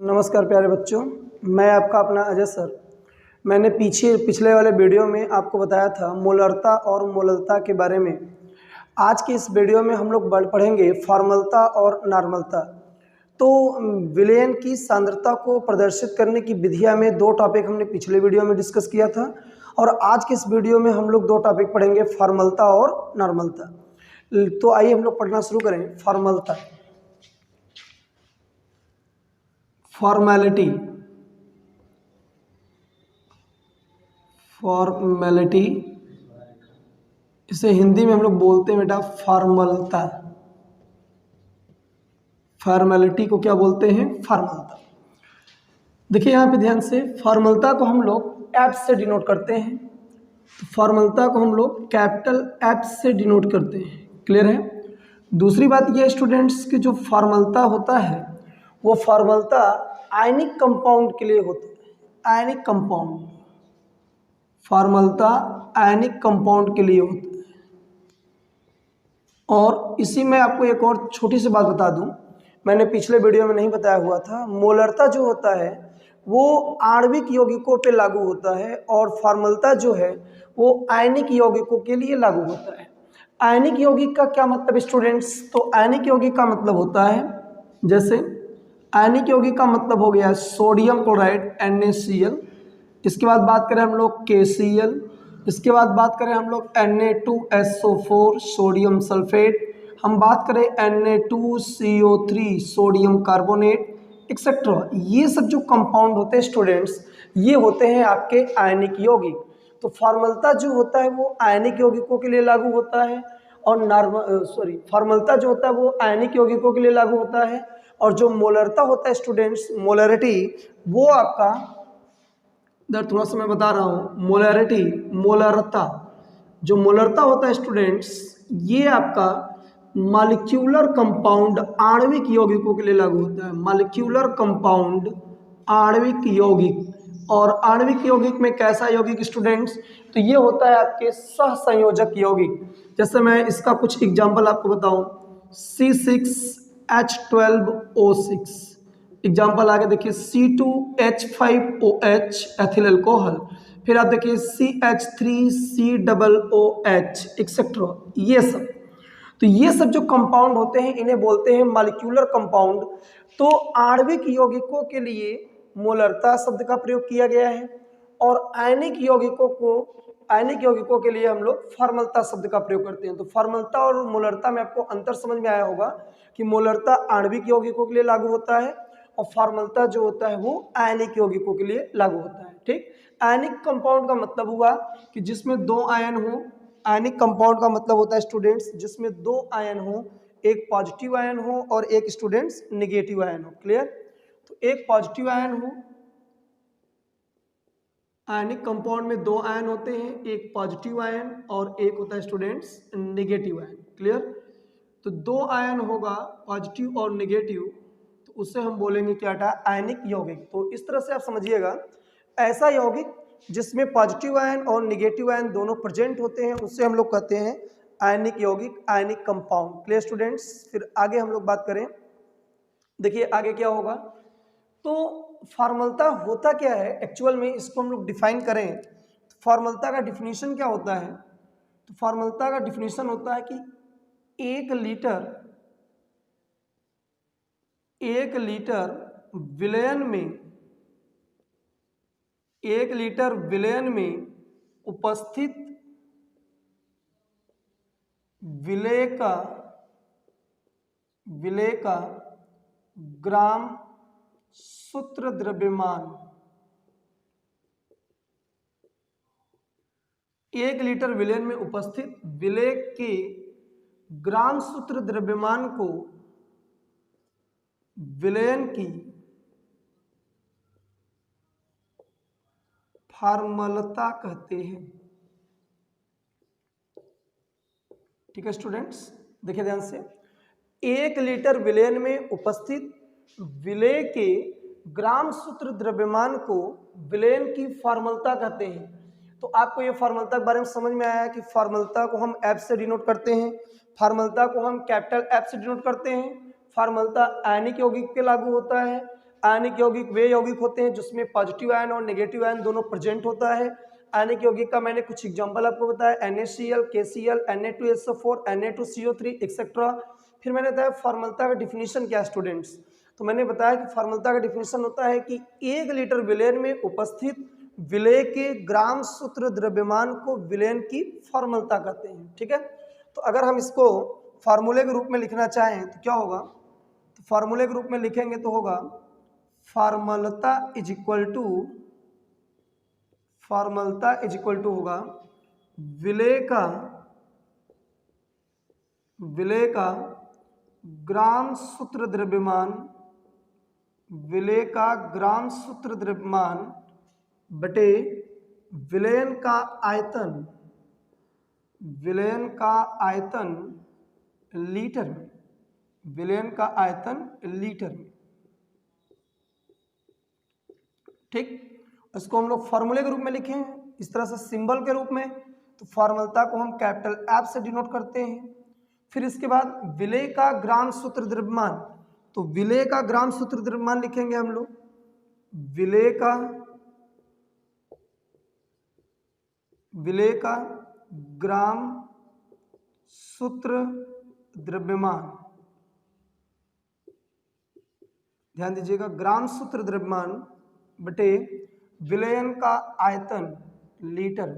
नमस्कार प्यारे बच्चों, मैं आपका अपना अजय सर। मैंने पिछले वाले वीडियो में आपको बताया था मोलरता और मोललता के बारे में। आज के इस वीडियो में हम लोग पढ़ेंगे फॉर्मलता और नॉर्मलता। तो विलयन की सांद्रता को प्रदर्शित करने की विधियां में दो टॉपिक हमने पिछले वीडियो में डिस्कस किया था और आज के इस वीडियो में हम लोग दो टॉपिक पढ़ेंगे, फॉर्मलता और नॉर्मलता। तो आइए हम लोग पढ़ना शुरू करें। फॉर्मलता, फॉर्मेलिटी, फॉर्मेलिटी इसे हिंदी में हम लोग बोलते हैं बेटा फॉर्मलता। फॉर्मेलिटी को क्या बोलते हैं? फॉर्मलता। देखिए यहाँ पे ध्यान से, फॉर्मलता को हम लोग एफ से डिनोट करते हैं। तो फॉर्मलता को हम लोग कैपिटल एफ से डिनोट करते हैं। क्लियर है? दूसरी बात यह स्टूडेंट्स की जो फॉर्मलता होता है वो फॉर्मलता आयनिक कंपाउंड के लिए होता है। आयनिक कंपाउंड, फॉर्मलता आयनिक कंपाउंड के लिए होता है। और इसी में आपको एक और छोटी सी बात बता दूं, मैंने पिछले वीडियो में नहीं बताया हुआ था। मोलरता जो होता है वो आणविक यौगिकों पे लागू होता है और फॉर्मलता जो है वो आयनिक यौगिकों के लिए लागू होता है। आयनिक यौगिक का क्या मतलब स्टूडेंट्स? तो आयनिक यौगिक का मतलब होता है, जैसे आयनिक यौगिक का मतलब हो गया सोडियम क्लोराइड NaCl। इसके बाद बात करें हम लोग KCl। इसके बाद बात करें हम लोग Na2SO4 सोडियम सल्फेट। हम बात करें Na2CO3 सोडियम कार्बोनेट एक्सेट्रा। ये सब जो कंपाउंड होते हैं स्टूडेंट्स, ये होते हैं आपके आयनिक यौगिक। तो फॉर्मलता जो होता है वो आयनिक यौगिकों के लिए लागू होता है और फॉर्मलता जो होता है वो आयनिक यौगिकों के लिए लागू होता है। और जो मोलरता होता है स्टूडेंट्स, मोलरिटी, वो आपका इधर थोड़ा सा मैं बता रहा हूँ। मोलरिटी, मोलरता, जो मोलरता होता है स्टूडेंट्स, ये आपका मॉलिक्यूलर कंपाउंड आणविक यौगिकों के लिए लागू होता है। मॉलिक्यूलर कंपाउंड आणविक यौगिक। और आणविक यौगिक में कैसा यौगिक स्टूडेंट्स? तो ये होता है आपके सहसंयोजक यौगिक। जैसे मैं इसका कुछ एग्जांपल आपको बताऊं, C6H12O6। एग्जाम्पल आगे देखिए C2H5OH एथिल अल्कोहल। फिर आप देखिए CH3COOH एक्सेट्रा। ये सब, तो ये सब जो कंपाउंड होते हैं इन्हें बोलते हैं मॉलिक्यूलर कंपाउंड। तो आणविक यौगिकों के लिए मोलरता शब्द का प्रयोग किया गया है और आयनिक यौगिकों के लिए हम लोग फॉर्मलता शब्द का प्रयोग करते हैं। तो फॉर्मलता और मोलरता में आपको अंतर समझ में आया होगा कि मोलरता आणविक यौगिकों के लिए लागू होता है और फॉर्मलता जो होता है वो आयनिक यौगिकों के लिए लागू होता है। ठीक, आयनिक कंपाउंड का मतलब हुआ कि जिसमें दो आयन हो। आयनिक कंपाउंड का मतलब होता है स्टूडेंट्स जिसमें दो आयन हो, एक पॉजिटिव आयन हो और एक स्टूडेंट्स निगेटिव आयन हो। क्लियर? तो एक पॉजिटिव आयन हो, आयनिक कंपाउंड में दो आयन होते हैं, एक पॉजिटिव आयन और एक होता है स्टूडेंट्स निगेटिव आयन। क्लियर? तो दो आयन होगा पॉजिटिव और निगेटिव, तो उससे हम बोलेंगे क्या था? आयनिक यौगिक। तो इस तरह से आप समझिएगा, ऐसा यौगिक जिसमें पॉजिटिव आयन और निगेटिव आयन दोनों प्रेजेंट होते हैं उससे हम लोग कहते हैं आयनिक यौगिक, आयनिक कंपाउंड। Clear students? फिर आगे हम लोग बात करें, देखिए आगे क्या होगा। तो फॉर्मलता होता क्या है एक्चुअल में, इसको हम लोग डिफाइन करें। फॉर्मलता का डिफिनीशन क्या होता है? तो फॉर्मलता का डिफिनीशन होता है कि एक लीटर विलयन में उपस्थित विलेय का ग्राम सूत्र द्रव्यमान, 1 लीटर विलयन में उपस्थित विलेय के ग्राम सूत्र द्रव्यमान को विलयन की फॉर्मलता कहते हैं। ठीक है स्टूडेंट्स, देखिए ध्यान से, 1 लीटर विलयन में उपस्थित विलेय के ग्राम सूत्र द्रव्यमान को विलयन की फॉर्मलता कहते हैं। तो आपको ये फॉर्मलता के बारे में समझ में आया कि फॉर्मलता को हम एफ से डिनोट करते हैं, फॉर्मलता को हम कैपिटल एफ से डिनोट करते हैं। फॉर्मलता आयनिक यौगिक पे लागू होता है, आयनिक यौगिक वे यौगिक होते हैं जिसमें पॉजिटिव आयन और नेगेटिव आयन दोनों प्रेजेंट होता है। आयनिक यौगिक का मैंने कुछ एग्जांपल आपको बताया, NaCl, KCl, Na2SO4, Na2CO3 etcetera. फिर मैंने बताया फॉर्मलता का डिफिनीशन क्या है स्टूडेंट्स। तो मैंने बताया कि फॉर्मलता का डिफिनीशन होता है कि 1 लीटर विलेन में उपस्थित विलेय के ग्राम सूत्र द्रव्यमान को विलेन की फॉर्मलता कहते हैं। ठीक है, तो अगर हम इसको फार्मूले के रूप में लिखना चाहें तो क्या होगा, तो फार्मूले के रूप में लिखेंगे तो होगा फॉर्मलता इज इक्वल टू होगा विलेय का ग्राम सूत्र द्रव्यमान, विलेय का ग्राम सूत्र द्रव्यमान बटे विलयन का आयतन लीटर में, विलयन का आयतन लीटर में। ठीक, इसको हम लोग फॉर्मूले के रूप में लिखें इस तरह से सिंबल के रूप में, तो फॉर्मलता को हम कैपिटल F से डिनोट करते हैं। फिर इसके बाद विलेय का ग्राम सूत्र द्रव्यमान, तो विलेय का ग्राम सूत्र द्रव्यमान लिखेंगे हम लोग, विलेय का ग्राम सूत्र द्रव्यमान, ध्यान दीजिएगा, ग्राम सूत्र द्रव्यमान बटे विलयन का आयतन लीटर,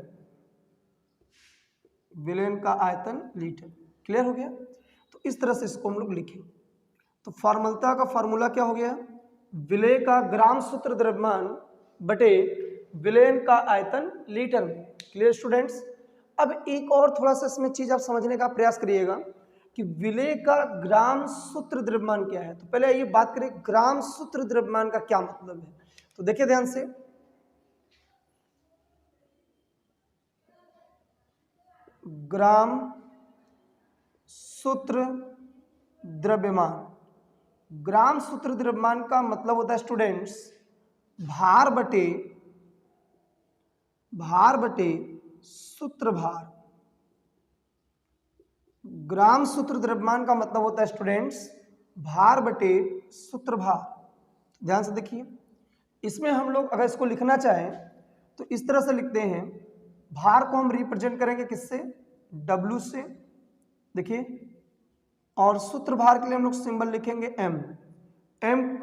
विलयन का आयतन लीटर। क्लियर हो गया, तो इस तरह से इसको हम लोग लिखें। तो फॉर्मलता का फॉर्मूला क्या हो गया, विलेय का ग्राम सूत्र द्रव्यमान बटे विलयन का आयतन लीटर में। क्लियर स्टूडेंट्स, अब एक और थोड़ा सा इसमें चीज आप समझने का प्रयास करिएगा कि विलेय का ग्राम सूत्र द्रव्यमान क्या है। तो पहले ये बात करें ग्राम सूत्र द्रव्यमान का क्या मतलब है। तो देखिए ध्यान से, ग्राम सूत्र द्रव्यमान, ग्राम सूत्र द्रव्यमान का मतलब होता है स्टूडेंट्स भार बटे सूत्र भार। ग्राम सूत्र द्रव्यमान का मतलब होता है स्टूडेंट्स भार बटे सूत्र भार। ध्यान से देखिए, इसमें हम लोग अगर इसको लिखना चाहें तो इस तरह से लिखते हैं, भार को हम रिप्रेजेंट करेंगे किससे, W से, देखिए, और सूत्र भार के लिए हम लोग सिंबल लिखेंगे M।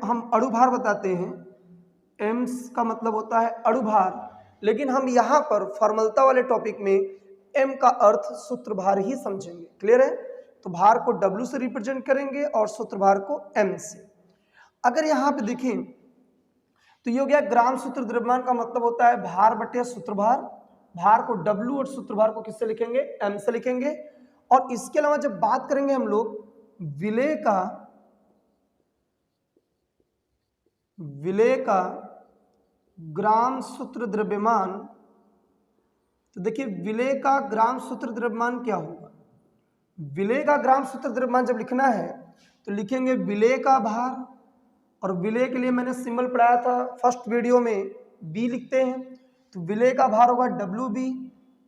हम अणु भार बताते हैं, M का मतलब होता है अणु भार, लेकिन हम यहाँ पर फॉर्मलता वाले टॉपिक में M का अर्थ सूत्र भार ही समझेंगे। क्लियर है, तो भार को W से रिप्रेजेंट करेंगे और सूत्र भार को M से। अगर यहाँ पे देखें तो ये हो गया ग्राम सूत्र द्रव्यमान का मतलब होता है भार बटे सूत्र भार। भार को W और सूत्र भार को किससे लिखेंगे, M से लिखेंगे। और इसके अलावा जब बात करेंगे हम लोग विलेय का ग्राम सूत्र द्रव्यमान, तो देखिए विलेय का ग्राम सूत्र द्रव्यमान क्या होगा। विलेय का ग्राम सूत्र द्रव्यमान जब लिखना है तो लिखेंगे विलेय का भार, और विलेय के लिए मैंने सिंबल पढ़ाया था फर्स्ट वीडियो में, B लिखते हैं, तो विलेय का भार होगा WB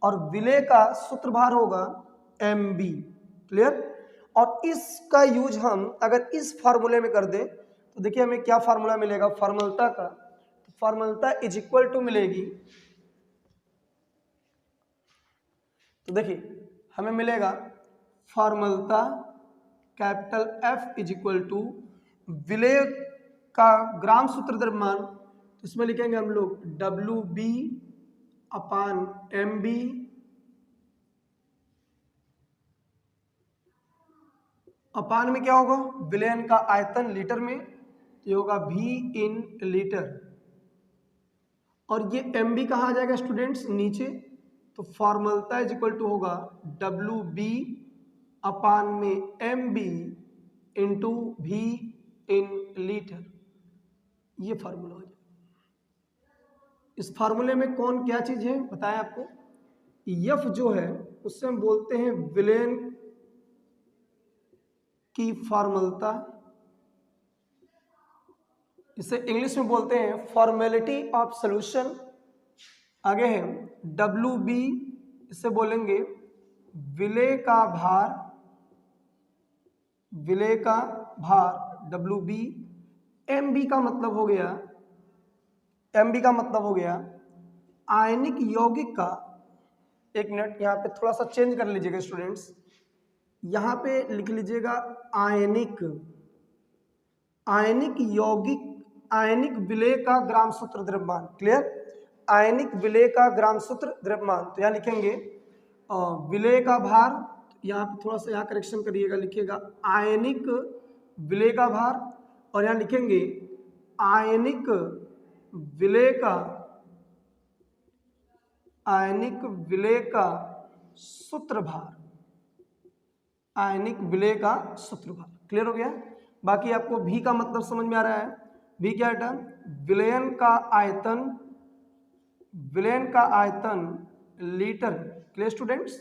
और विलेय का सूत्र भार होगा MB। क्लियर, और इसका यूज हम अगर इस फार्मूले में कर दें तो देखिए हमें क्या फार्मूला मिलेगा फॉर्मलता का, तो फॉर्मलता इज इक्वल टू मिलेगी, तो देखिए हमें मिलेगा फॉर्मलता capital F is equal to विलेय का ग्राम सूत्र द्रव्यमान, तो इसमें लिखेंगे हम लोग WB अपान MB अपान में क्या होगा विलयन का आयतन लीटर में, तो ये होगा V इन लीटर, और ये MB कहाँ आ जाएगा स्टूडेंट्स नीचे, तो फॉर्मलता इज इक्वल टू होगा WB अपान में MB into V in litre. ये फार्मूला हो जाएगा। इस फार्मूले में कौन क्या चीज है बताएं आपको, F जो है उससे हम बोलते हैं विलेन की फॉर्मलता, इसे इंग्लिश में बोलते हैं फॉर्मेलिटी ऑफ सॉल्यूशन। आगे है WB, इसे बोलेंगे विलेय का भार WB एम बी का मतलब हो गया, एम बी का मतलब हो गया आयनिक यौगिक का, एक मिनट यहाँ पे थोड़ा सा चेंज कर लीजिएगा स्टूडेंट्स, यहाँ पे लिख लीजिएगा आयनिक, आयनिक यौगिक, आयनिक विलेय का ग्राम सूत्र द्रव्यमान, क्लियर, आयनिक विलेय का ग्राम सूत्र द्रव्यमान। तो यहाँ लिखेंगे विलेय का भार, यहाँ पे थोड़ा सा यहाँ करेक्शन करिएगा, लिखिएगा आयनिक विलेय का भार, और यहाँ लिखेंगे आयनिक विलेय का, आयनिक विलेय का सूत्र भार, आयनिक विलेय का सूत्र भार। क्लियर हो गया। बाकी आपको भी का मतलब समझ में आ रहा है, भी क्या है, विलयन का आयतन, विलयन का आयतन लीटर। Clear students.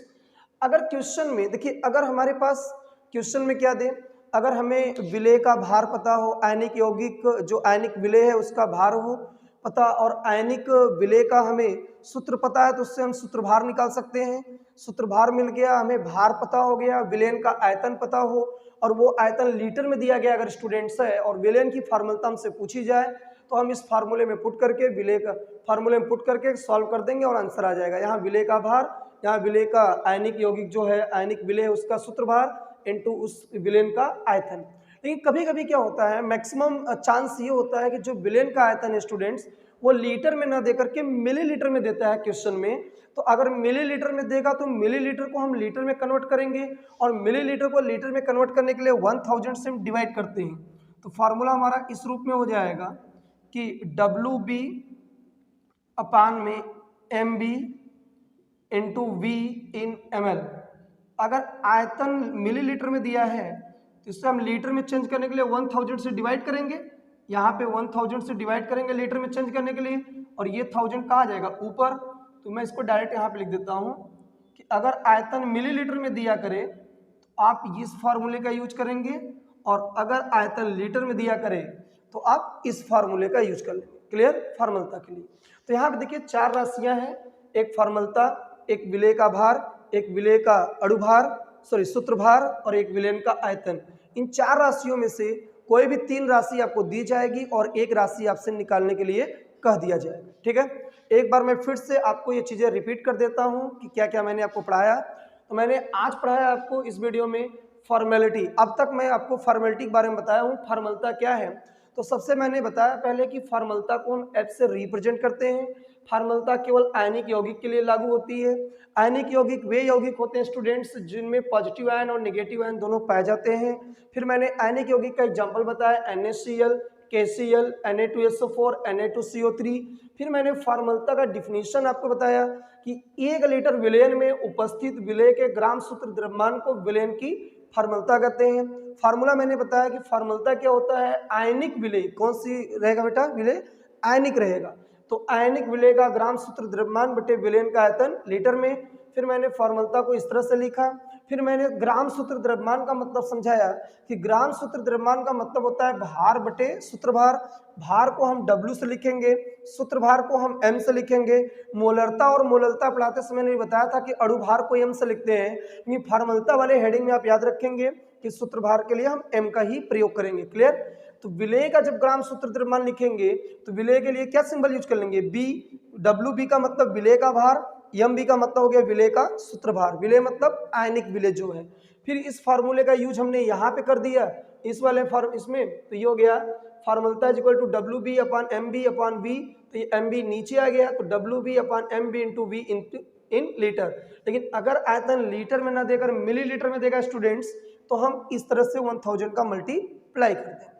अगर क्वेश्चन में देखिए, अगर हमारे पास क्वेश्चन में क्या दे, अगर हमें विलेय का भार पता हो, आयनिक यौगिक जो आयनिक विलेय है उसका भार हो पता, और आयनिक विलेय का हमें सूत्र पता है, तो उससे हम सूत्र भार निकाल सकते हैं। सूत्र भार मिल गया, हमें भार पता हो गया, विलयन का आयतन पता हो, और वो आयतन लीटर में दिया गया अगर स्टूडेंट्स है, और विलयन की फार्मूला हमसे पूछी जाए तो हम इस फार्मूले में पुट करके, विलेय का फार्मूले में पुट करके सॉल्व कर देंगे और आंसर आ जाएगा। यहाँ विलेय का भार, यहाँ विलेय का आयनिक यौगिक जो है आयनिक विलेय उसका सूत्र भार इनटू उस विलयन का आयतन। लेकिन कभी कभी क्या होता है, मैक्सिमम चांस ये होता है कि जो विलयन का आयतन है स्टूडेंट्स वो लीटर में ना देकर के मिलीलीटर में देता है क्वेश्चन में। तो अगर मिलीलीटर में देगा तो मिलीलीटर को हम लीटर में कन्वर्ट करेंगे, और मिलीलीटर को लीटर में कन्वर्ट करने के लिए 1000 से हम डिवाइड करते हैं। तो फार्मूला हमारा इस रूप में हो जाएगा कि WB अपान में MB इंटू V इन ml। अगर आयतन मिलीलीटर में दिया है तो इससे हम लीटर में चेंज करने के लिए 1000 से डिवाइड करेंगे, यहाँ पे 1000 से डिवाइड करेंगे लीटर में चेंज करने के लिए, और ये 1000 कहाँ जाएगा ऊपर। तो मैं इसको डायरेक्ट यहाँ पे लिख देता हूँ कि अगर आयतन मिलीलीटर में दिया करे तो आप इस फार्मूले का यूज करेंगे, और अगर आयतन लीटर में दिया करे तो आप इस फार्मूले का यूज कर लेंगे। क्लियर, फार्मलता के लिए। तो यहाँ पे देखिए 4 राशियां हैं, एक फार्मलता, एक विलेय का भार, एक विलेय का अणुभार सूत्र भार, और एक विलयन का आयतन। इन 4 राशियों में से कोई भी 3 राशि आपको दी जाएगी और एक राशि आपसे निकालने के लिए कह दिया जाएगा। ठीक है, एक बार मैं फिर से आपको ये चीजें रिपीट कर देता हूं कि क्या क्या मैंने आपको पढ़ाया। तो मैंने आज पढ़ाया आपको इस वीडियो में फॉर्मेलिटी। अब तक मैं आपको फॉर्मेलिटी के बारे में बताया हूं, फॉर्मलता क्या है। तो सबसे मैंने बताया पहले कि फॉर्मलता को हम F से रिप्रेजेंट करते हैं। फॉर्मलता केवल आयनिक यौगिक के लिए लागू होती है। आयनिक यौगिक वे यौगिक होते हैं स्टूडेंट्स जिनमें पॉजिटिव आयन और नेगेटिव आयन दोनों पाए जाते हैं। फिर मैंने आयनिक यौगिक का एग्जांपल बताया, NaCl, KCl, Na2SO4, Na2CO3। फिर मैंने फॉर्मलता का डिफिनीशन आपको बताया कि 1 लीटर विलयन में उपस्थित विलेय के ग्राम सूत्र द्रव्यमान को विलयन की फॉर्मलता कहते हैं। फार्मूला मैंने बताया कि फॉर्मलता क्या होता है, आयनिक विलेय। कौन सी रहेगा बेटा, विलेय आयनिक रहेगा। तो आयनिक विलेय का ग्राम सूत्र द्रव्यमान बटे विलयन का आयतन लीटर में। फिर मैंने फॉर्मलता को इस तरह से लिखा। फिर मैंने ग्राम सूत्र द्रव्यमान का मतलब समझाया कि ग्राम सूत्र द्रव्यमान का मतलब होता है भार बटे सूत्र भार। भार को हम W से लिखेंगे, सूत्र भार को हम M से लिखेंगे। मोलरता और मोललता पढ़ाते समय मैंने बताया था कि अणु भार को M से लिखते हैं, यानी फॉर्मलता वाले हेडिंग में आप याद रखेंगे कि सूत्र भार के लिए हम M का ही प्रयोग करेंगे। क्लियर। तो विलेय का जब ग्राम सूत्र द्रव्यमान लिखेंगे तो विलेय के लिए क्या सिंबल यूज कर लेंगे, B। WB का मतलब विलेय का भार, MB का मतलब हो गया विलेय का सूत्र भार। विलेय मतलब आयनिक विलेय जो है। फिर इस फार्मूले का यूज हमने यहाँ पे कर दिया इस वाले इसमें, तो ये हो गया फार्मलता is equal to WB upon MB upon V। तो ये MB नीचे आ गया, तो WB upon MB into V in litre. लेकिन अगर आयतन लीटर में ना देकर मिलीलीटर में देगा स्टूडेंट्स, तो हम इस तरह से 1000 का मल्टीप्लाई कर दें।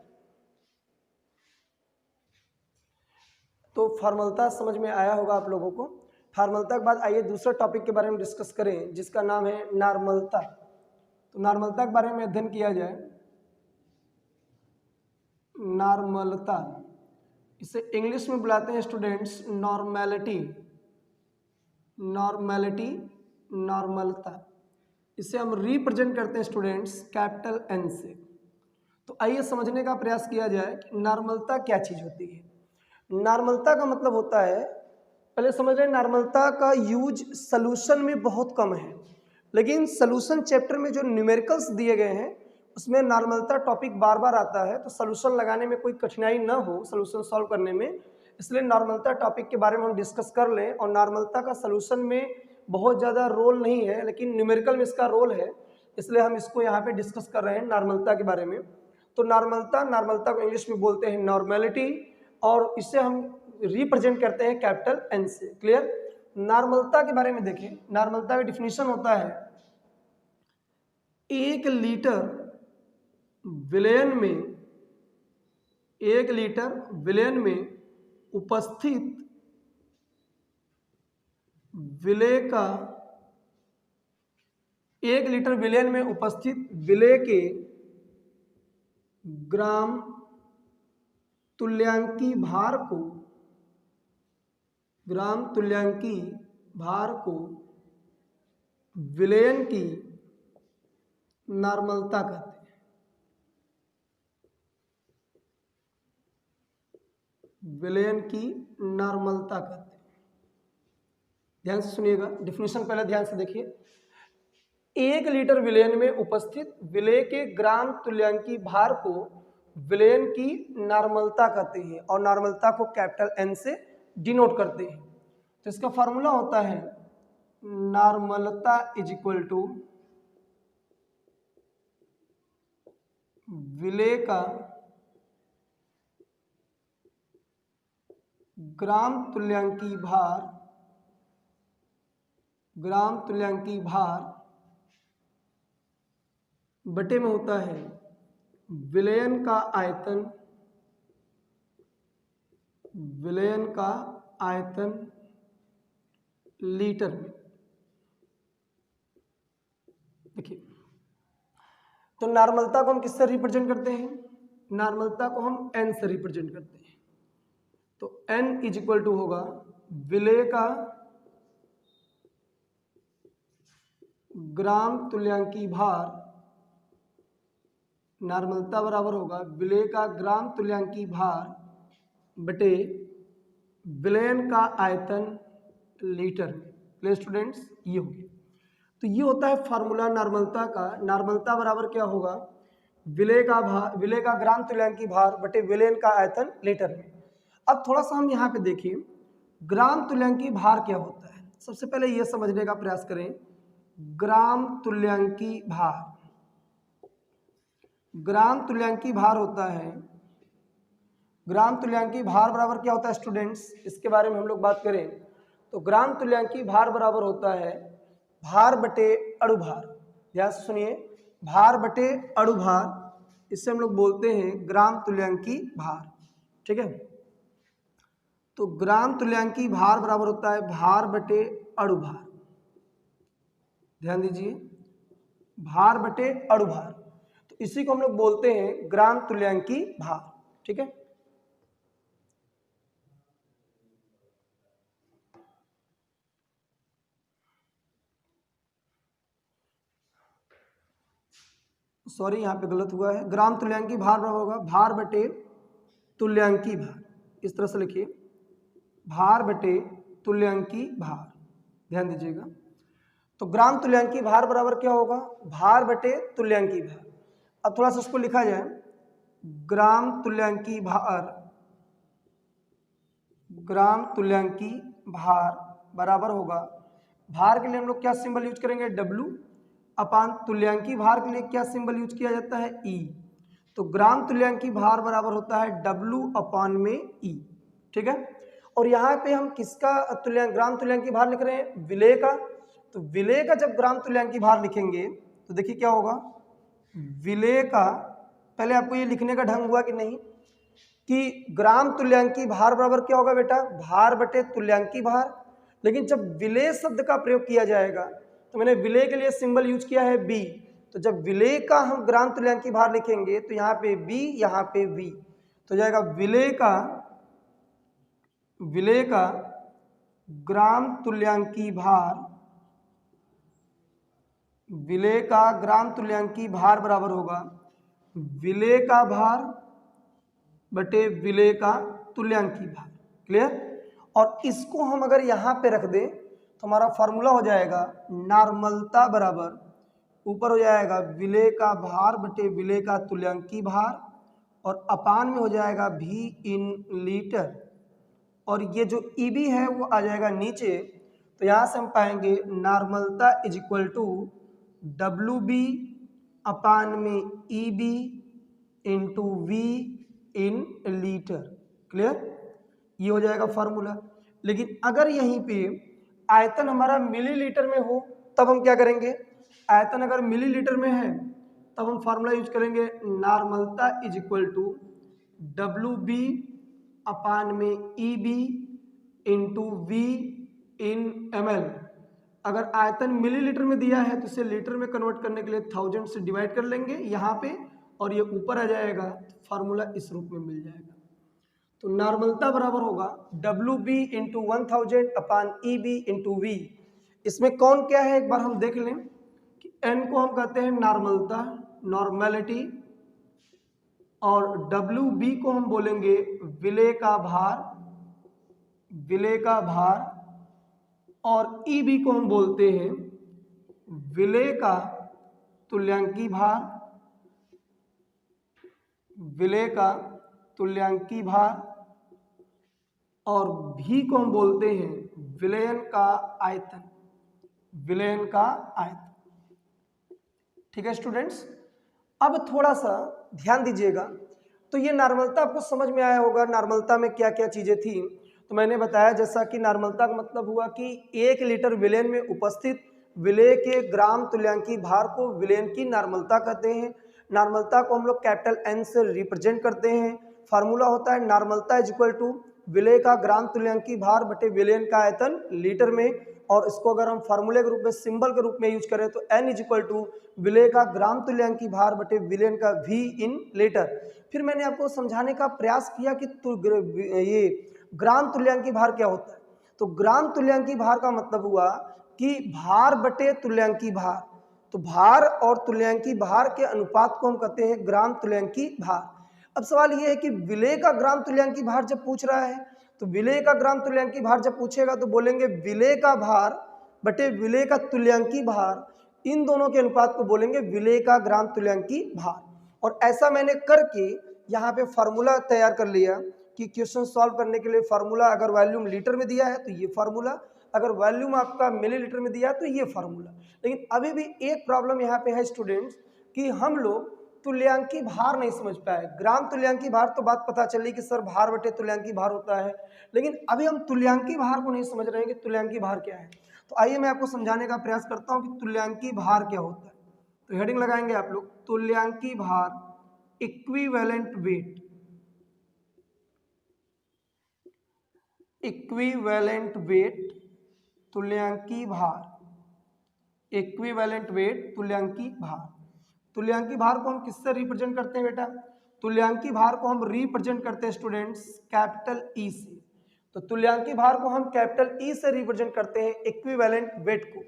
तो फार्मलता समझ में आया होगा आप लोगों को। फार्मलता के बाद आइए दूसरे टॉपिक के बारे में डिस्कस करें जिसका नाम है नॉर्मलता। तो नॉर्मलता के बारे में अध्ययन किया जाए। नॉर्मलता, इसे इंग्लिश में बुलाते हैं स्टूडेंट्स नॉर्मेलिटी। नॉर्मेलिटी, नॉर्मलता, इसे हम रिप्रेजेंट करते हैं स्टूडेंट्स कैपिटल N से। तो आइए समझने का प्रयास किया जाए कि नॉर्मलता क्या चीज होती है। नॉर्मलता का मतलब होता है, पहले समझ लें, नॉर्मलता का यूज सॉल्यूशन में बहुत कम है, लेकिन सॉल्यूशन चैप्टर में जो न्यूमेरिकल्स दिए गए हैं उसमें नॉर्मलता टॉपिक बार बार आता है, तो सोल्यूशन लगाने में कोई कठिनाई ना हो सोल्यूशन सॉल्व करने में, इसलिए नॉर्मलता टॉपिक के बारे में हम डिस्कस कर लें। और नॉर्मलता का सोल्यूशन में बहुत ज़्यादा रोल नहीं है, लेकिन न्यूमेरिकल में इसका रोल है, इसलिए हम इसको यहाँ पे डिस्कस कर रहे हैं नॉर्मलता के बारे में। तो नॉर्मलता को इंग्लिश में बोलते हैं नॉर्मेलिटी, और इसे हम रिप्रेजेंट करते हैं कैपिटल एन से। क्लियर? नॉर्मलता के बारे में देखें, नॉर्मलता का डिफिनीशन होता है 1 लीटर विलेन में उपस्थित विलेय का 1 लीटर विलेन में उपस्थित विलेय के ग्राम तुल्यांकी भार को विलयन की नॉर्मलता कहते हैं। विलयन की नॉर्मलता कहते हैं। ध्यान से सुनिएगा, डिफिनीशन पहले ध्यान से देखिए। 1 लीटर विलयन में उपस्थित विलेय के ग्राम तुल्यांकी भार को विलयन की नॉर्मलता कहते हैं, और नॉर्मलता को कैपिटल एन से डिनोट करते हैं। तो इसका फॉर्मूला होता है नॉर्मलता इज इक्वल टू विलेय का ग्राम तुल्यांकी भार बटे में होता है विलयन का आयतन लीटर में। देखिए, तो नॉर्मलता को हम किससे रिप्रेजेंट करते हैं? नॉर्मलता को हम एन से रिप्रेजेंट करते हैं। तो एन इज इक्वल टू होगा विलेय का ग्राम तुल्यांकी भार, नॉर्मलता बराबर होगा विलेय का ग्राम तुल्यांकी भार बटे विलयन का आयतन लीटर में। प्ले स्टूडेंट्स, ये हो गया। तो ये होता है फार्मूला नॉर्मलता का। नॉर्मलता बराबर क्या होगा? विलेय का ग्राम तुल्यांकी भार बटे विलयन का आयतन लीटर में। अब थोड़ा सा हम यहाँ पे देखिए, ग्राम तुल्यांकी भार क्या होता है। सबसे पहले ये समझने का प्रयास करें, ग्राम तुल्यांकी भार होता है, ग्राम तुल्यांकी भार बराबर क्या होता है स्टूडेंट्स, इसके बारे में हम लोग बात करें तो ग्राम तुल्यांकी भार बराबर होता है भार बटे अणुभार। ध्यान से सुनिए, भार बटे अणुभार, इससे हम लोग बोलते हैं ग्राम तुल्यांकी भार। ठीक है, तो ग्राम तुल्यांकी भार बराबर होता है भार बटे अणुभार। ध्यान दीजिए, भार बटे अणुभार, तो इसी को हम लोग बोलते हैं ग्राम तुल्यांकी भार। ठीक है, सॉरी यहाँ पे गलत हुआ है। ग्राम तुल्यांकी भार बराबर होगा भार बटे तुल्यांकी भार। इस तरह से लिखिए, भार बटे तुल्यांकी भार। ध्यान दीजिएगा, तो ग्राम तुल्यांकी भार बराबर क्या होगा? भार बटे तुल्यांकी भार। अब थोड़ा सा उसको लिखा जाए, ग्राम तुल्यांकी भार बराबर होगा, भार के लिए हम लोग क्या सिंबल यूज करेंगे? W अपान तुल्यांकी भार के लिए क्या सिंबल यूज किया जाता है? E। तो ग्राम तुल्यांकी भार बराबर होता है W अपान में E। ठीक है, और यहाँ पे हम किसका ग्राम तुल्यांकी भार लिख रहे हैं? विलेय का। तो विलेय का जब ग्राम तुल्यांकी भार लिखेंगे तो देखिए क्या होगा, विलेय का, पहले आपको ये लिखने का ढंग हुआ कि नहीं, कि ग्राम तुल्यांकी भार बराबर क्या होगा बेटा? भार बटे तुल्यांकी भार। लेकिन जब विलेय शब्द का प्रयोग किया जाएगा, तो मैंने विलेय के लिए सिंबल यूज किया है B। तो जब विलेय का हम ग्राम तुल्यांकी भार लिखेंगे तो यहाँ पे B, यहाँ पे V, तो जाएगा विलेय का ग्राम तुल्यांकी भार, विलेय का ग्राम तुल्यांकी भार बराबर होगा विलेय का भार बटे विलेय का तुल्यांकी भार। क्लियर? और इसको हम अगर यहाँ पे रख दें तो हमारा फॉर्मूला हो जाएगा नॉर्मलता बराबर ऊपर हो जाएगा विलेय का भार बटे विलेय का तुल्यांकी भार, और अपान में हो जाएगा V इन लीटर, और ये जो EB है वो आ जाएगा नीचे। तो यहाँ से हम पाएंगे नॉर्मलता इज इक्वल टू WB अपान में EB into V in litre. Clear, ये हो जाएगा फार्मूला। लेकिन अगर यहीं पे आयतन हमारा मिलीलीटर में हो तब हम क्या करेंगे, आयतन अगर मिलीलीटर में है तब हम फार्मूला यूज करेंगे नॉर्मलता इज इक्वल टू WB अपान में EB इंटू V इन ml। अगर आयतन मिलीलीटर में दिया है तो इसे लीटर में कन्वर्ट करने के लिए 1000 से डिवाइड कर लेंगे यहाँ पे, और ये ऊपर आ जाएगा, फार्मूला इस रूप में मिल जाएगा। तो नॉर्मलता बराबर होगा WB इंटू 1000 अपान EB इंटू V। इसमें कौन क्या है एक बार हम देख लें कि N को हम कहते हैं नॉर्मलता, नॉर्मेलिटी, और WB को हम बोलेंगे विलेय का भार, विलेय का भार, और EB को हम बोलते हैं विलेय का तुल्यांकी भार, विलेय का तुल्यांकी भार, और V को हम बोलते हैं विलयन का आयतन, विलयन का आयतन। ठीक है स्टूडेंट्स, अब थोड़ा सा ध्यान दीजिएगा। तो ये नॉर्मलता आपको समझ में आया होगा, नॉर्मलता में क्या क्या चीजें थी। तो मैंने बताया जैसा कि नॉर्मलता का मतलब हुआ कि 1 लीटर विलयन में उपस्थित विलेय के ग्राम तुल्यांकी भार को विलयन की नॉर्मलता कहते हैं। नॉर्मलता को हम लोग कैपिटल N से रिप्रेजेंट करते हैं। फार्मूला होता है नॉर्मलता इज इक्वल टू विलेय का ग्राम तुल्यांकी भार बटे विलयन का आयतन लीटर में, और इसको अगर हम फार्मूले के रूप में, सिंबल के रूप में यूज करें तो N इज इक्वल टू विलेय का ग्राम तुल्यांकी भार बटे विलयन का V इन लीटर। फिर मैंने आपको समझाने का प्रयास किया कि ये ग्राम तुल्यांकी भार क्या होता है। तो ग्राम तुल्यांकी भार का मतलब हुआ कि भार बटे तुल्यांकी भार। तो भार और तुल्यांकी भार के अनुपात को हम कहते हैं ग्राम तुल्यांकी भार। अब सवाल ये है कि विलेय का ग्राम तुल्यांकी भार जब पूछ रहा है, तो विलेय का ग्राम तुल्यांकी भार जब पूछेगा तो बोलेंगे विलेय का भार बटे विलेय का तुल्यांकी भार, इन दोनों के अनुपात को बोलेंगे विलेय का ग्राम तुल्यांकी भार। और ऐसा मैंने करके यहाँ पे फार्मूला तैयार कर लिया कि क्वेश्चन सॉल्व करने के लिए फार्मूला अगर वॉल्यूम लीटर में दिया है तो ये फार्मूला, अगर वॉल्यूम आपका मिलीलीटर में दिया है तो ये फार्मूला। लेकिन अभी भी एक प्रॉब्लम यहाँ पे है स्टूडेंट्स कि हम लोग तुल्यांकी भार नहीं समझ पाए। ग्राम तुल्यांकी भार तो बात पता चली कि सर भार बटे तुल्यांकी भार होता है, लेकिन अभी हम तुल्यांकी भार को नहीं समझ रहे हैं कि तुल्यांकी भार क्या है। तो आइए मैं आपको समझाने का प्रयास करता हूँ कि तुल्यांकी भार क्या होता है। तो हेडिंग लगाएंगे आप लोग, तुल्यांकी भार इक्विवेलेंट वेट, इक्विवेलेंट वेट तुल्यांकी भार, इक्विवेलेंट वेट तुल्यांकी भार। तुल्यांकी भार को हम किससे रिप्रेजेंट करते हैं बेटा? तुल्यांकी भार को हम रिप्रेजेंट करते हैं स्टूडेंट्स कैपिटल ई से। तो तुल्यांकी भार को हम कैपिटल ई से रिप्रेजेंट करते हैं इक्विवेलेंट वेट को।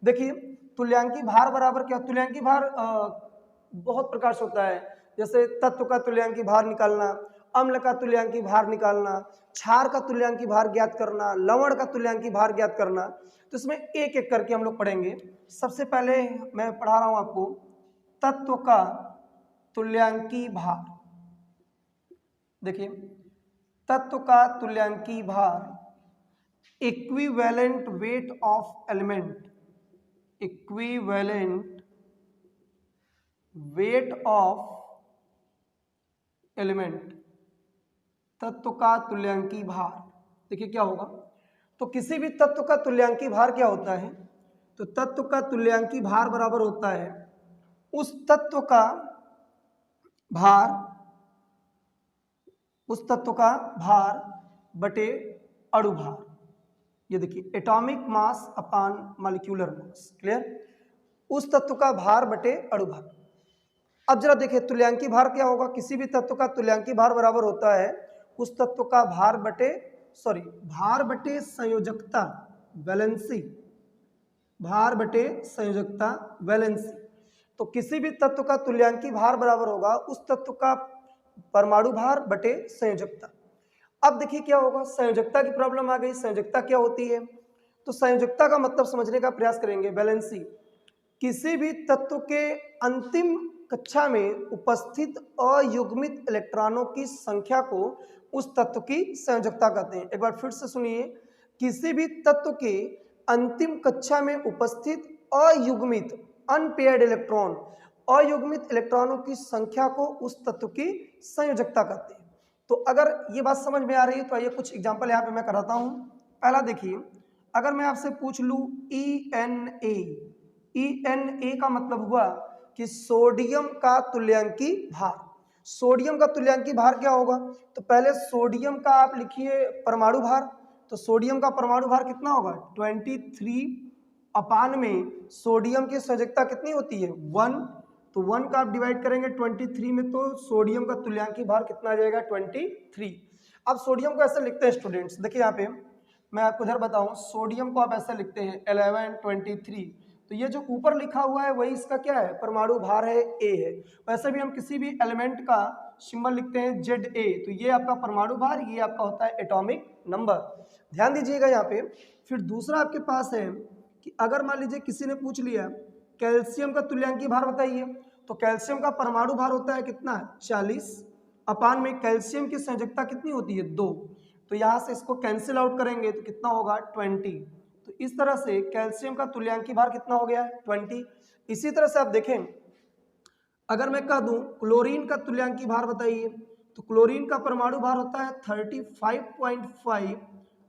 देखिए तुल्यांकी भार बराबर क्या, तुल्यांकी भार बहुत प्रकार से होता है, जैसे तत्व का तुल्यांकी भार निकालना, अम्ल का तुल्यांकी भार निकालना, क्षार का तुल्यांकी भार ज्ञात करना, लवण का तुल्यांकी भार ज्ञात करना। तो इसमें एक एक करके हम लोग पढ़ेंगे। सबसे पहले मैं पढ़ा रहा हूं आपको तत्व का तुल्यांकी भार। देखिए तत्व का तुल्यांकी भार equivalent weight of element, equivalent weight of element, तत्व का तुल्यांकी भार। देखिए क्या होगा, तो किसी भी तत्व का तुल्यांकी भार क्या होता है, तो तत्व का तुल्यांकी भार बराबर होता है उस तत्व का भार, उस तत्व का भार बटे अणु भार। ये देखिए एटॉमिक मास अपान मॉलिक्यूलर मास। क्लियर, उस तत्व का भार बटे अणु भार। अब जरा देखिए तुल्यांकी भार क्या होगा, किसी भी तत्व का तुल्यांकी भार बराबर होता है उस तत्व का भार बटे भार बटे संयोजकता वैलेंसी, भार बटे संयोजकता वैलेंसी। तो किसी भी तत्व का तुल्यांकी भार बराबर होगा उस तत्व का परमाणु भार बटे संयोजकता। अब देखिए क्या होगा, संयोजकता की प्रॉब्लम आ गई। संयोजकता क्या होती है, तो संयोजकता का मतलब समझने का प्रयास करेंगे। वैलेंसी, किसी भी तत्व के अंतिम कक्षा में उपस्थित अयुग्मित इलेक्ट्रॉनों की संख्या को उस तत्व की संयोजकता कहते हैं। एक बार फिर से सुनिए, किसी भी तत्व के अंतिम कक्षा में उपस्थित अयुग्मित अनपेयर्ड इलेक्ट्रॉन, अयुग्मित इलेक्ट्रॉनों की संख्या को उस तत्व की संयोजकता कहते हैं। तो अगर ये बात समझ में आ रही है तो आइए कुछ एग्जांपल यहाँ पे मैं कराता हूँ। पहला देखिए, अगर मैं आपसे पूछ लूँ ENA, ENA का मतलब हुआ कि सोडियम का तुल्यांकी भार। सोडियम का तुल्यांकी भार क्या होगा? तो पहले सोडियम का आप लिखिए परमाणु भार। तो सोडियम का परमाणु भार कितना होगा? 23 अपान में सोडियम की संयोजकता कितनी होती है? 1। तो 1 का आप डिवाइड करेंगे 23 में तो सोडियम का तुल्यांकी भार कितना आ जाएगा? 23। अब सोडियम को ऐसे लिखते हैं स्टूडेंट्स, देखिए यहाँ पे मैं आपको इधर बताऊं, सोडियम को आप ऐसा लिखते हैं 11 23। तो ये जो ऊपर लिखा हुआ है वही इसका क्या है? परमाणु भार है, A है। वैसे भी हम किसी भी एलिमेंट का सिंबल लिखते हैं ZA, तो ये आपका परमाणु भार, ये आपका होता है एटॉमिक नंबर। ध्यान दीजिएगा यहाँ पे। फिर दूसरा आपके पास है कि अगर मान लीजिए किसी ने पूछ लिया कैल्शियम का तुल्यांकी भार बताइए, तो कैल्शियम का परमाणु भार होता है कितना? 40 अपान में कैल्शियम की संयोजकता कितनी होती है? 2। तो यहाँ से इसको कैंसिल आउट करेंगे तो कितना होगा? 20। तो इस तरह से कैल्शियम का तुल्यांकी भार कितना हो गया? 20। इसी तरह से आप देखें, अगर मैं कह दूं क्लोरीन का तुल्यांकी भार बताइए, तो क्लोरीन का परमाणु भार होता है 35.5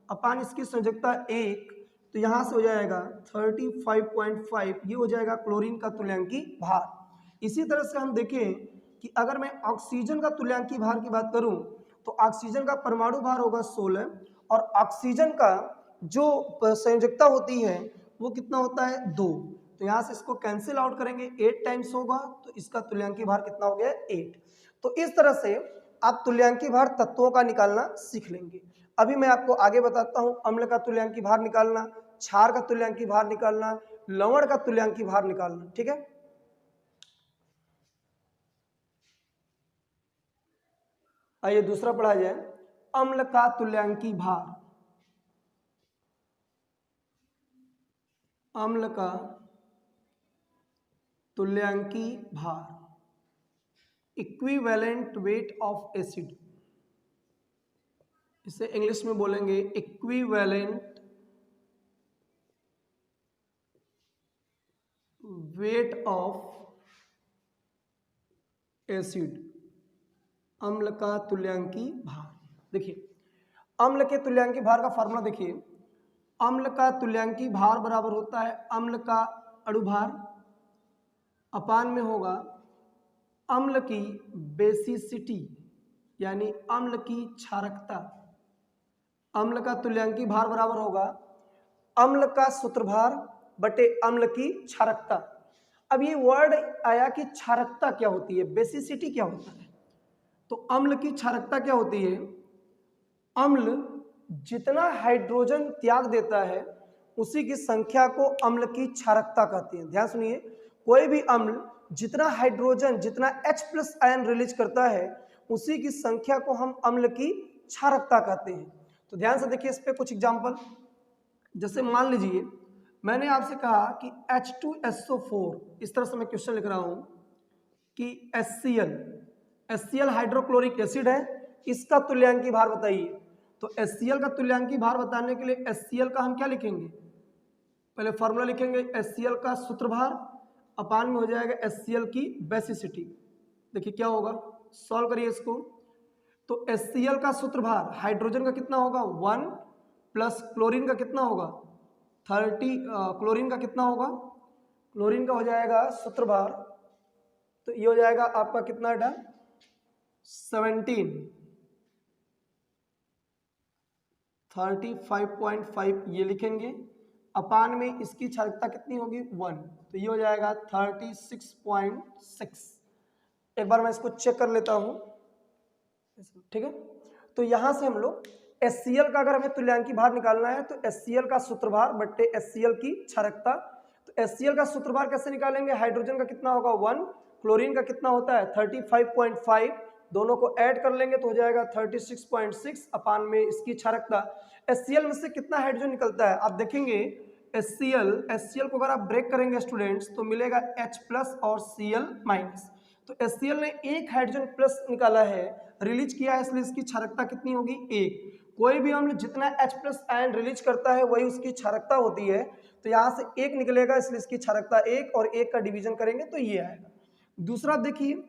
अपान इसकी संयोजकता 1। तो यहाँ से हो जाएगा 35.5, ये हो जाएगा क्लोरीन का तुल्यांकी भार। इसी तरह से हम देखें कि अगर मैं ऑक्सीजन का तुल्यांकी भार की बात करूं, तो ऑक्सीजन का परमाणु भार होगा 16 और ऑक्सीजन का जो संयोजकता होती है वो कितना होता है? 2। तो यहाँ से इसको कैंसिल आउट करेंगे, 8 टाइम्स होगा, तो इसका तुल्यांकी भार कितना हो गया? 8। तो इस तरह से आप तुल्यांकी भार तत्वों का निकालना सीख लेंगे। अभी मैं आपको आगे बताता हूँ अम्ल का तुल्यांकी भार निकालना, क्षार का तुल्यांकी भार निकालना, लवण का तुल्यांकी भार निकालना। ठीक है, आइए दूसरा पढ़ा जाए, अम्ल का तुल्यांकी भार। अम्ल का तुल्यांकी भार, इक्विवेलेंट वेट ऑफ एसिड, इसे इंग्लिश में बोलेंगे इक्विवेलेंट वेट ऑफ एसिड, अम्ल का तुल्यांकी भार। देखिए अम्ल के तुल्यांकी भार का फॉर्मूला देखिए, अम्ल का तुल्यांकी भार बराबर होता है अम्ल का अणुभार अपान में होगा अम्ल की बेसिसिटी यानी अम्ल की क्षारकता। अम्ल का तुल्यांकी भार बराबर होगा अम्ल का सूत्रभार बटे अम्ल की क्षारकता। अब ये वर्ड आया कि क्षारकता क्या होती है, बेसिसिटी क्या होता है। तो अम्ल की क्षारकता क्या होती है? अम्ल जितना हाइड्रोजन त्याग देता है उसी की संख्या को अम्ल की क्षारकता कहते हैं। ध्यान सुनिए, कोई भी अम्ल जितना हाइड्रोजन, जितना H+ आयन रिलीज करता है उसी की संख्या को हम अम्ल की क्षारकता कहते हैं। तो ध्यान से देखिए इस पे कुछ एग्जांपल, जैसे मान लीजिए मैंने आपसे कहा कि H2SO4, इस तरह से मैं क्वेश्चन लिख रहा हूं कि HCl हाइड्रोक्लोरिक एसिड है, इसका तुल्यांकी भार बताइए। तो HCl का तुल्यांकी भार बताने के लिए HCl का हम क्या लिखेंगे? पहले फॉर्मूला लिखेंगे HCl का सूत्रभार अपान में हो जाएगा HCl की बेसिसिटी। देखिए क्या होगा, सॉल्व करिए इसको। तो HCl का सूत्रभार हाइड्रोजन का कितना होगा? 1 प्लस क्लोरीन का कितना होगा? 30। क्लोरीन का कितना होगा? क्लोरीन का हो जाएगा सूत्रभार, तो ये हो जाएगा आपका कितना बेटा? 17। 35.5 ये लिखेंगे अपान में इसकी क्षारकता कितनी होगी? 1, तो ये हो जाएगा 36.6। एक बार मैं इसको चेक कर लेता हूं, ठीक है। तो यहां से हम लोग HCl का अगर हमें तुल्यांकी भार निकालना है तो HCl का सूत्रभार बट्टे HCl की क्षारकता। तो HCl का सूत्रभार कैसे निकालेंगे? हाइड्रोजन का कितना होगा? 1, क्लोरीन का कितना होता है? 35.5, दोनों को ऐड कर लेंगे तो हो जाएगा 36.6 अपान में इसकी क्षारकता। HCl में से कितना हाइड्रोजन निकलता है? आप देखेंगे HCl को अगर आप ब्रेक करेंगे स्टूडेंट्स तो मिलेगा H+ और Cl-। तो HCl ने एक हाइड्रोजन प्लस निकाला है, रिलीज किया है, इसलिए इसकी क्षारकता कितनी होगी? 1। कोई भी अम्ल जितना H+ आयन रिलीज करता है वही उसकी क्षारकता होती है, तो यहाँ से 1 निकलेगा, इसलिए इसकी क्षारकता 1 और 1 का डिवीजन करेंगे तो ये आएगा। दूसरा देखिए,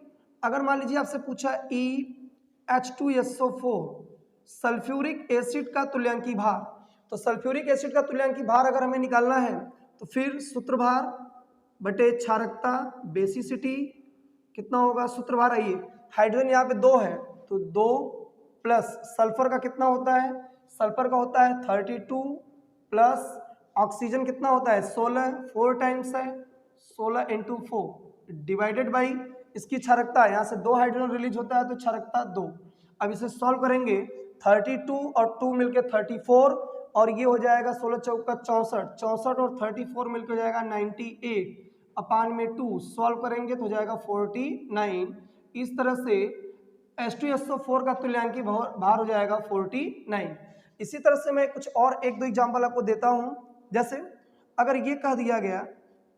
अगर मान लीजिए आपसे पूछा EH2SO4 सल्फ्यूरिक एसिड का तुल्यांकी भार, तो सल्फ्यूरिक एसिड का तुल्यांकी भार अगर हमें निकालना है तो फिर सूत्रभार बटे क्षारकता बेसिसिटी कितना होगा? सूत्रभार आइए, हाइड्रोजन यहाँ पे 2 है तो 2 प्लस सल्फर का कितना होता है? सल्फर का होता है 32 प्लस ऑक्सीजन कितना होता है? 16, 4 टाइम्स है 16 × 4 डिवाइडेड बाई इसकी क्षारकता, यहाँ से 2 हाइड्रोजन रिलीज होता है तो क्षारकता 2। अब इसे सॉल्व करेंगे, 32 और 2 मिलकर 34 और ये हो जाएगा 16 चौका 64, 64 और 34 मिलकर हो जाएगा 98/2। सॉल्व करेंगे तो हो जाएगा 49। इस तरह से H2SO4 का तुल्यांकी भार हो जाएगा 49। इसी तरह से मैं कुछ और 1-2 एग्जाम्पल आपको देता हूँ। जैसे अगर ये कह दिया गया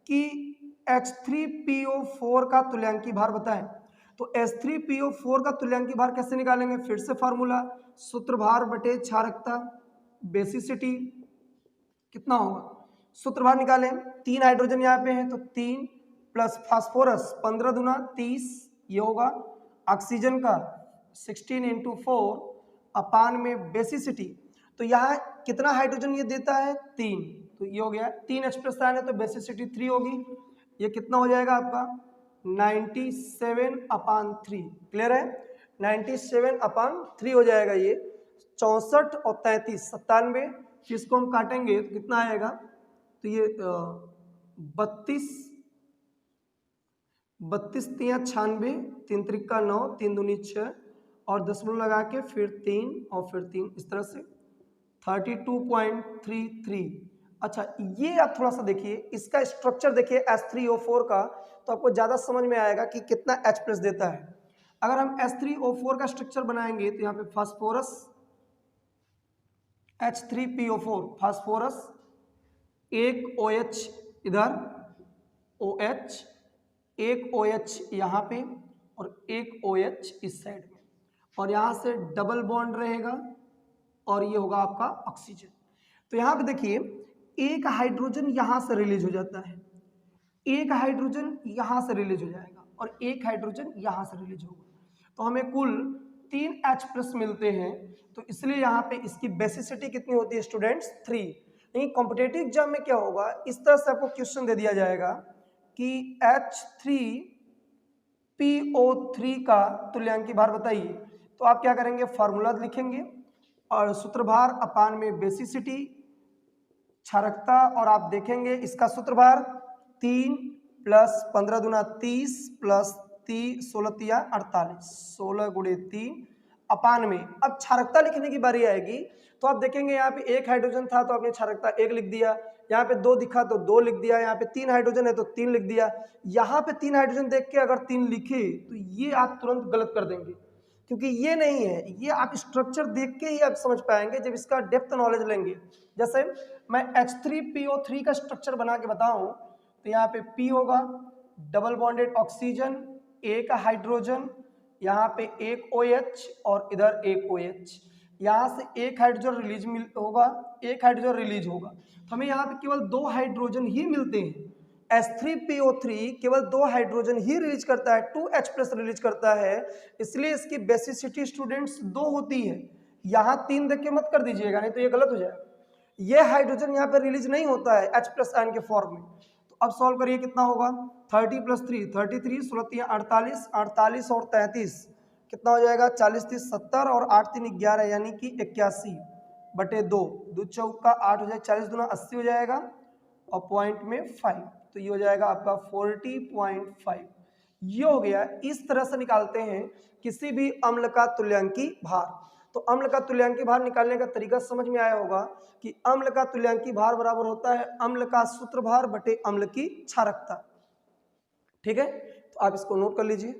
कि H3PO4 का तुल्यांकी भार बताएं, तो H3PO4 का तुल्यांकी भार कैसे निकालेंगे? फिर से फार्मूला, सूत्रभार बटे क्षारकता बेसिसिटी कितना होगा? सूत्रभार निकालें, 3 हाइड्रोजन यहाँ पे है तो 3 प्लस फास्फोरस 15 दूना 30 ये होगा, ऑक्सीजन का 16 × 4 बेसिसिटी, तो यहाँ कितना हाइड्रोजन ये देता है? 3, तो ये हो गया 3 H+ आयन है तो बेसिसिटी 3 होगी, ये कितना हो जाएगा आपका? 97/3। क्लियर है? 97/3 हो जाएगा ये। 64 और 33 97, इसको हम काटेंगे तो कितना आएगा? तो ये 32 32 3 96, 3 त्रिका 9, 3 दूनी 6 और दशमलव लगा के फिर 3 और फिर 3, इस तरह से 32.33। अच्छा, ये आप थोड़ा सा देखिए, इसका स्ट्रक्चर देखिए H3O4 का, तो आपको ज़्यादा समझ में आएगा कि कितना H+ देता है। अगर हम H3O4 का स्ट्रक्चर बनाएंगे तो यहाँ पे फास्फोरस H3PO4 फास्फोरस, एक OH इधर OH, एक OH यहाँ पे और एक OH इस साइड में, और यहाँ से डबल बॉन्ड रहेगा और ये होगा आपका ऑक्सीजन। तो यहाँ पे देखिए एक हाइड्रोजन यहाँ से रिलीज हो जाता है, एक हाइड्रोजन यहाँ से रिलीज हो जाएगा और एक हाइड्रोजन यहाँ से रिलीज होगा, तो हमें कुल 3 H+ मिलते हैं। तो इसलिए यहाँ पे इसकी बेसिसिटी कितनी होती है स्टूडेंट्स? 3। लेकिन कॉम्पिटेटिव एग्जाम में क्या होगा, इस तरह से आपको क्वेश्चन दे दिया जाएगा कि H3PO3 का तुल्यांकी भार बताइए, तो आप क्या करेंगे? फार्मूला लिखेंगे और सूत्रभार अपान में बेसिसिटी क्षारकता, और आप देखेंगे इसका सूत्रभार 3 प्लस 15 दूना 30 प्लस 16 तिया 48, 16 × 3 अपान में। अब क्षारकता लिखने की बारी आएगी तो आप देखेंगे यहाँ पे एक हाइड्रोजन था तो आपने क्षारकता 1 लिख दिया, यहाँ पे 2 दिखा तो 2 लिख दिया, यहाँ पे 3 हाइड्रोजन है तो 3 लिख दिया। यहाँ पे 3 हाइड्रोजन देख के अगर 3 लिखे तो ये आप तुरंत गलत कर देंगे, क्योंकि ये नहीं है, ये आप स्ट्रक्चर देख के ही आप समझ पाएंगे जब इसका डेप्थ नॉलेज लेंगे। जैसे मैं H3PO3 का स्ट्रक्चर बना के बताऊं तो यहाँ पे P होगा, डबल बॉन्डेड ऑक्सीजन, एक हाइड्रोजन, यहाँ पे एक OH और इधर एक OH, यहाँ से एक हाइड्रोजन रिलीज होगा, एक हाइड्रोजन रिलीज होगा, तो हमें यहाँ पे केवल 2 हाइड्रोजन ही मिलते हैं। H3PO3 केवल 2 हाइड्रोजन ही रिलीज करता है, 2 H+ रिलीज करता है, इसलिए इसकी बेसिसिटी स्टूडेंट्स 2 होती है। यहाँ 3 देख के मत कर दीजिएगा, नहीं तो ये गलत हो जाएगा। ये हाइड्रोजन यहाँ पे रिलीज नहीं होता है H+ आयन के फॉर्म में। तो अब सॉल्व करिए, कितना होगा? 30 + 3 33, 16 3 48, 48 और 33 कितना हो जाएगा? 40 30 70 और 8 3 11 यानी कि 81/2, 2 चौका 8 हो जाएगा, 40 दूना 80 हो जाएगा और पॉइंट में 5, तो ये हो जाएगा आपका 40.5। ये हो गया। इस तरह से निकालते हैं किसी भी अम्ल का तुल्यांकी भार। तो अम्ल का तुल्यांकी भार निकालने का तरीका समझ में आया होगा कि अम्ल का तुल्यांकी भार बराबर होता है अम्ल का सूत्रभार बटे अम्ल की क्षारकता। ठीक है, तो आप इसको नोट कर लीजिए।